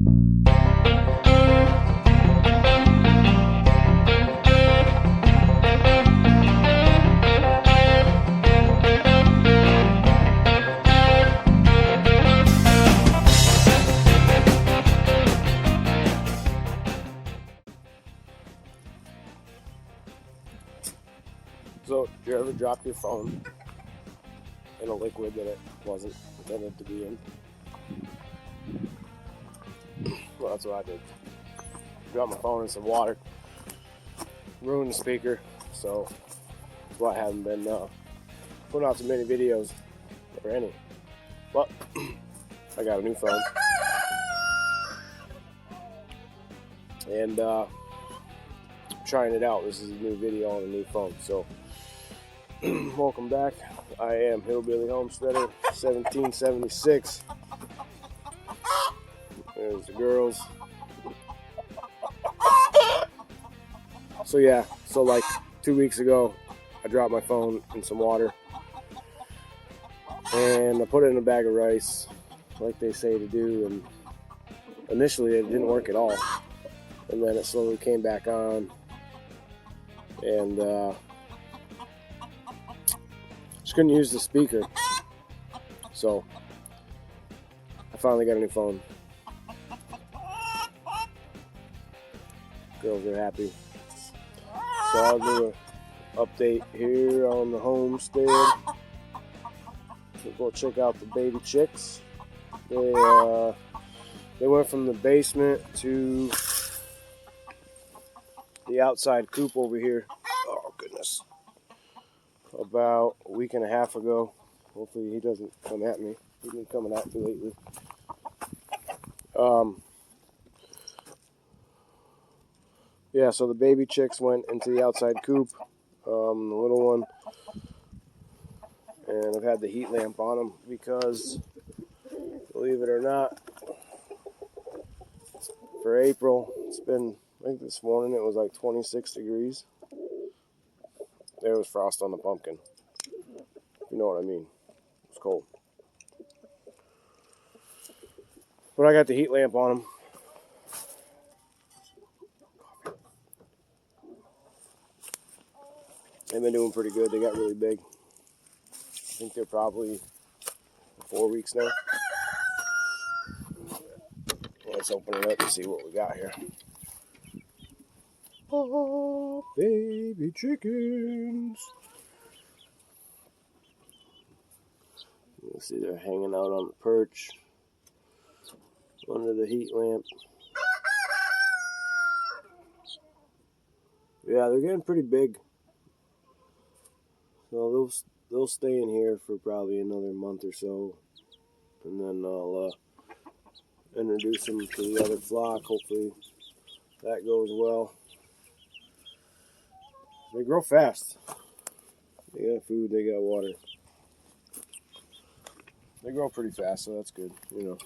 So, did you ever drop your phone in a liquid that it wasn't intended to be in? Well, that's what I did. Dropped my phone in some water, ruined the speaker, so that's why I haven't been putting out so many videos, or any. But I got a new phone, and I'm trying it out. This is a new video on a new phone, so welcome back. I am Hillbilly Homesteader 1776. There's the girls. So yeah, so like 2 weeks ago, I dropped my phone in some water, and I put it in a bag of rice, like they say to do, and initially it didn't work at all, and then it slowly came back on, and just couldn't use the speaker, so I finally got a new phone. Girls are happy. So I'll do an update here on the homestead. We'll go check out the baby chicks. They went from the basement to the outside coop over here. Oh goodness. About a week and a half ago. Hopefully he doesn't come at me. He's been coming at me lately. Yeah, so the baby chicks went into the outside coop, the little one, and I've had the heat lamp on them because, believe it or not, for April, it's been, I think this morning it was like 26 degrees. There was frost on the pumpkin. You know what I mean. It's cold. But I got the heat lamp on them. They've been doing pretty good. They got really big. I think they're probably 4 weeks now. Let's open it up and see what we got here. Oh, baby chickens. You see they're hanging out on the perch under the heat lamp. Yeah, they're getting pretty big. So they'll stay in here for probably another month or so, and then I'll introduce them to the other flock. Hopefully that goes well. They grow fast. They got food, they got water. They grow pretty fast, so that's good, you know.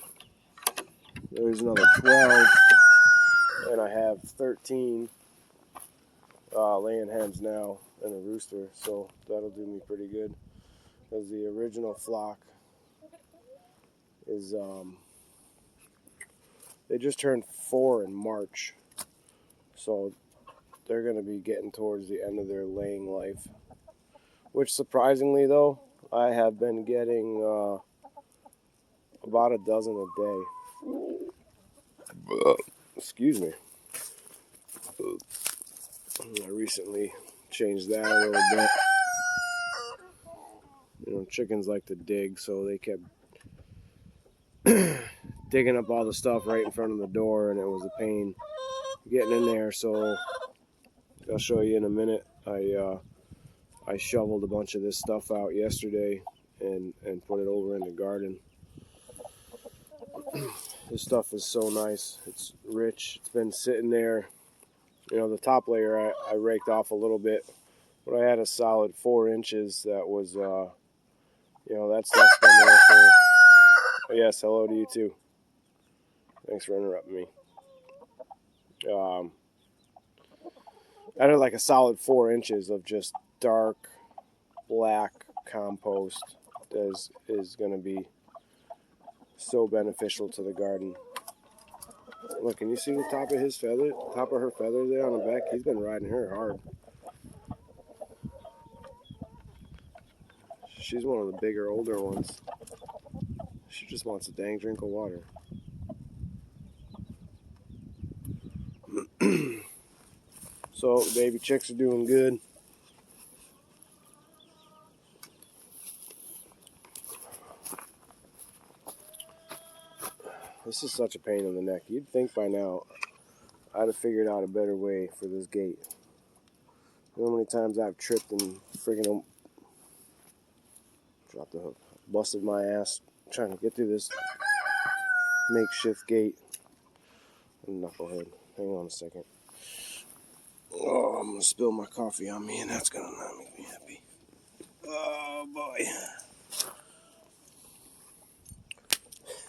There's another 12, and I have 13 laying hens now and a rooster, so that'll do me pretty good. Because the original flock is, they just turned 4 in March, so they're going to be getting towards the end of their laying life. Which, surprisingly though, I have been getting about a dozen a day. Excuse me. I recently changed that a little bit. You know, chickens like to dig, so they kept digging up all the stuff right in front of the door, and it was a pain getting in there. So I'll show you in a minute. I shoveled a bunch of this stuff out yesterday and put it over in the garden. This stuff is so nice. It's rich. It's been sitting there. You know, the top layer I raked off a little bit, but I had a solid 4 inches that was, you know, that stuff's been there for, oh, yes, hello to you too. Thanks for interrupting me. I had like a solid 4 inches of just dark black compost that is going to be so beneficial to the garden. Look, can you see the top of his feather, top of her feathers there on the back? He's been riding her hard. She's one of the bigger, older ones. She just wants a dang drink of water. So the baby chicks are doing good. This is such a pain in the neck. You'd think by now I'd have figured out a better way for this gate. You know how many times I've tripped and friggin' dropped the hook, busted my ass trying to get through this makeshift gate. Knucklehead. Hang on a second. Oh, I'm gonna spill my coffee on me, and that's gonna not make me happy. Oh boy.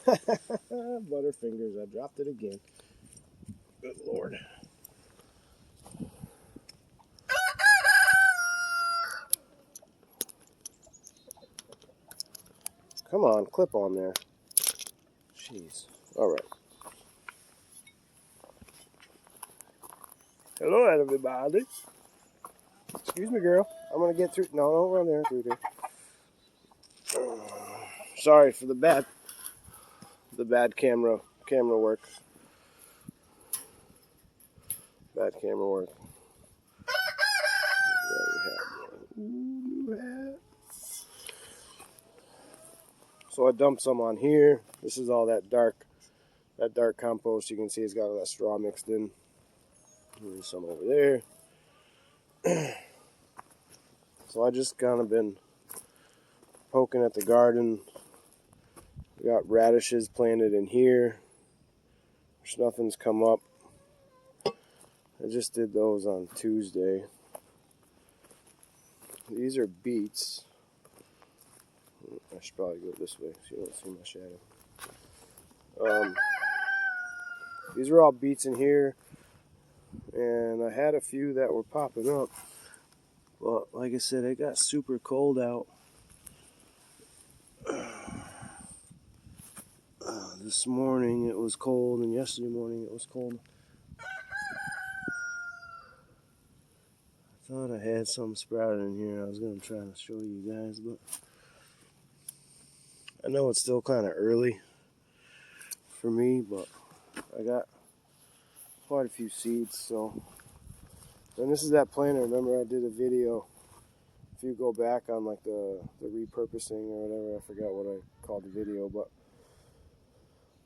Butterfingers, I dropped it again. Good Lord. Come on, clip on there. Jeez. Alright. Hello, everybody. Excuse me, girl. I'm gonna get through. No, don't run there. Through there. Sorry for the bad camera work. Bad camera work. So I dumped some on here. This is all that dark compost. You can see it's got all that straw mixed in. There's some over there. So I just kind of been poking at the garden. We got radishes planted in here. There's nothing's come up. I just did those on Tuesday. These are beets. I should probably go this way so you don't see my shadow. These are all beets in here. And I had a few that were popping up. But like I said, it got super cold out. This morning it was cold, and yesterday morning it was cold. I thought I had something sprouted in here. I was going to try to show you guys, but I know it's still kind of early for me, but I got quite a few seeds. So, and this is that planter. Remember I did a video, if you go back on like the repurposing or whatever, I forgot what I called the video, but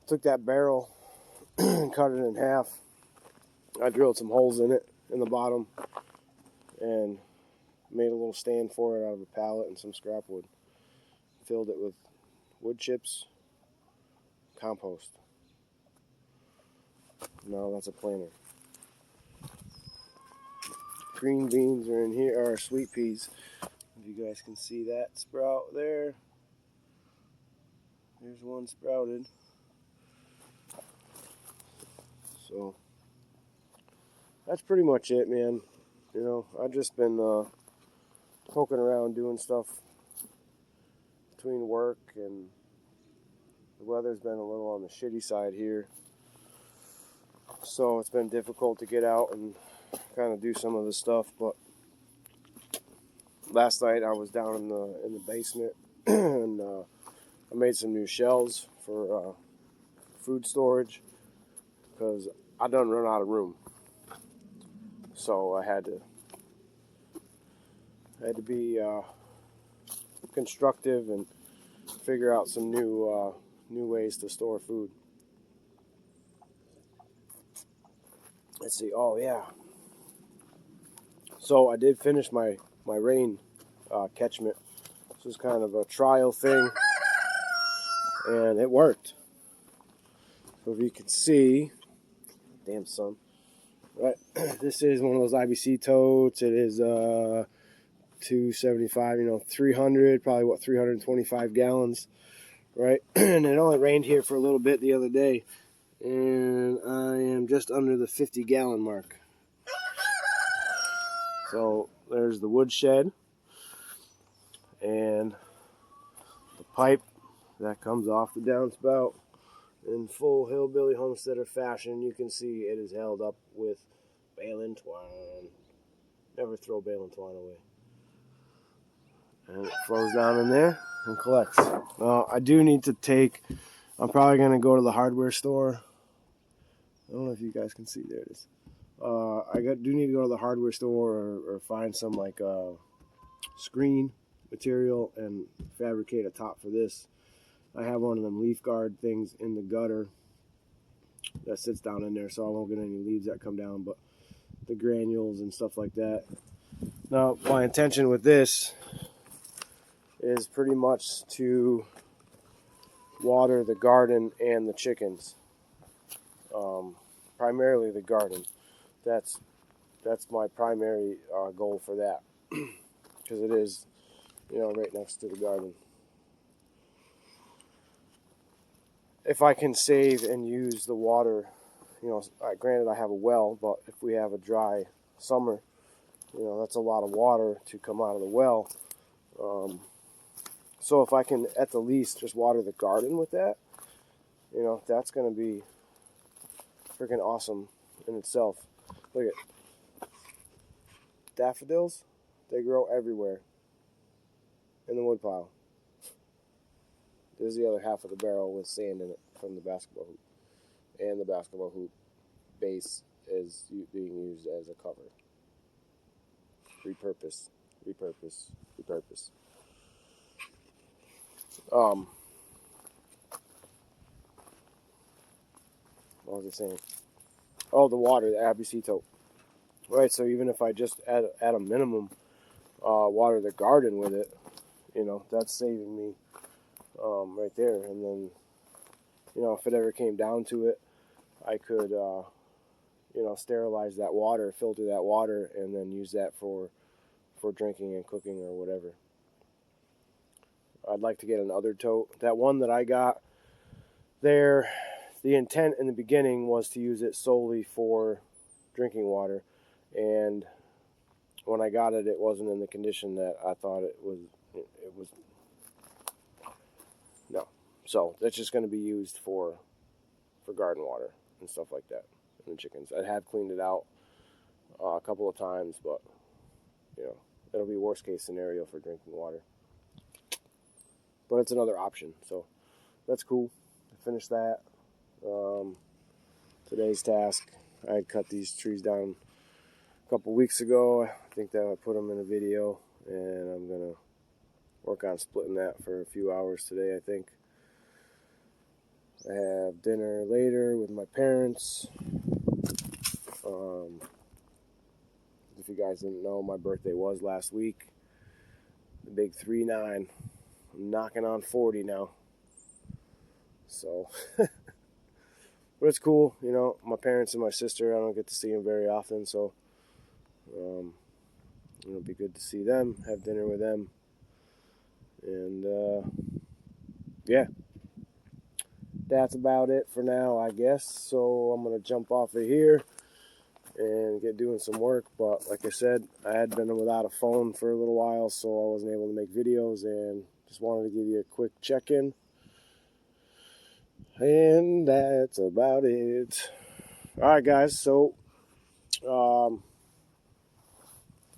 took that barrel and cut it in half. I drilled some holes in it in the bottom and made a little stand for it out of a pallet and some scrap wood. Filled it with wood chips, compost. No, that's a planter. Green beans are in here, or sweet peas. If you guys can see that sprout there. There's one sprouted. So that's pretty much it, man. You know, I've just been poking around doing stuff between work, and the weather's been a little on the shitty side here. So it's been difficult to get out and kind of do some of this stuff. But last night I was down in the basement and I made some new shelves for food storage because I done run out of room. So I had to be constructive and figure out some new ways to store food. Let's see. Oh yeah. So I did finish my rain catchment. This was kind of a trial thing, and it worked. So if you can see, damn sun. Right, this is one of those IBC totes. It is 275, 300, probably 325 gallons, right? And it only rained here for a little bit the other day, and I am just under the 50-gallon mark. So there's the woodshed and the pipe that comes off the downspout, In full hillbilly homesteader fashion, you can see it is held up with baling twine. Never throw baling twine away. And it flows down in there and collects. Now, I do need to take, I'm probably going to go to the hardware store. I don't know if you guys can see. There it is. Do need to go to the hardware store or find some like screen material and fabricate a top for this. I have one of them leaf guard things in the gutter that sits down in there, so I won't get any leaves that come down, but the granules and stuff like that. Now, my intention with this is pretty much to water the garden and the chickens. Primarily the garden. That's my primary goal for that, because it is, right next to the garden. If I can save and use the water, granted I have a well, but if we have a dry summer, that's a lot of water to come out of the well. So if I can at the least just water the garden with that, that's going to be freaking awesome in itself. Look at daffodils. They grow everywhere in the woodpile. There's the other half of the barrel with sand in it from the basketball hoop. And the basketball hoop base is being used as a cover. Repurpose. What was I saying? Oh, the water, the ABC tote. Right, so even if I just at a minimum water the garden with it, that's saving me right there. And then, if it ever came down to it, I could, sterilize that water, filter that water, and then use that for drinking and cooking or whatever. I'd like to get another tote. That one that I got there, the intent in the beginning was to use it solely for drinking water. And when I got it, it wasn't in the condition that I thought it was. No. So that's just going to be used for garden water and stuff like that. And the chickens. I have cleaned it out a couple of times, but it'll be worst case scenario for drinking water. But it's another option, so that's cool. I finished that. Today's task, I had cut these trees down a couple weeks ago. I think that I put them in a video, and I'm gonna work on splitting that for a few hours today, I think. I have dinner later with my parents. If you guys didn't know, my birthday was last week. The big 3-9. I'm knocking on 40 now. So, but it's cool, my parents and my sister, I don't get to see them very often, so it'll be good to see them, have dinner with them, and yeah, that's about it for now, I guess. So I'm going to jump off of here and get doing some work, but like I said, I had been without a phone for a little while, so I wasn't able to make videos, and just wanted to give you a quick check-in. And that's about it. Alright guys, so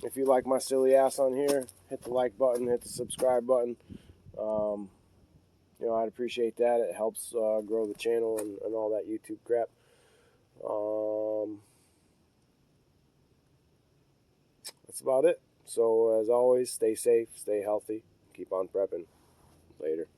if you like my silly ass on here, hit the like button, hit the subscribe button. I'd appreciate that. It helps grow the channel and all that YouTube crap. That's about it. So as always, stay safe, stay healthy, keep on prepping. Later.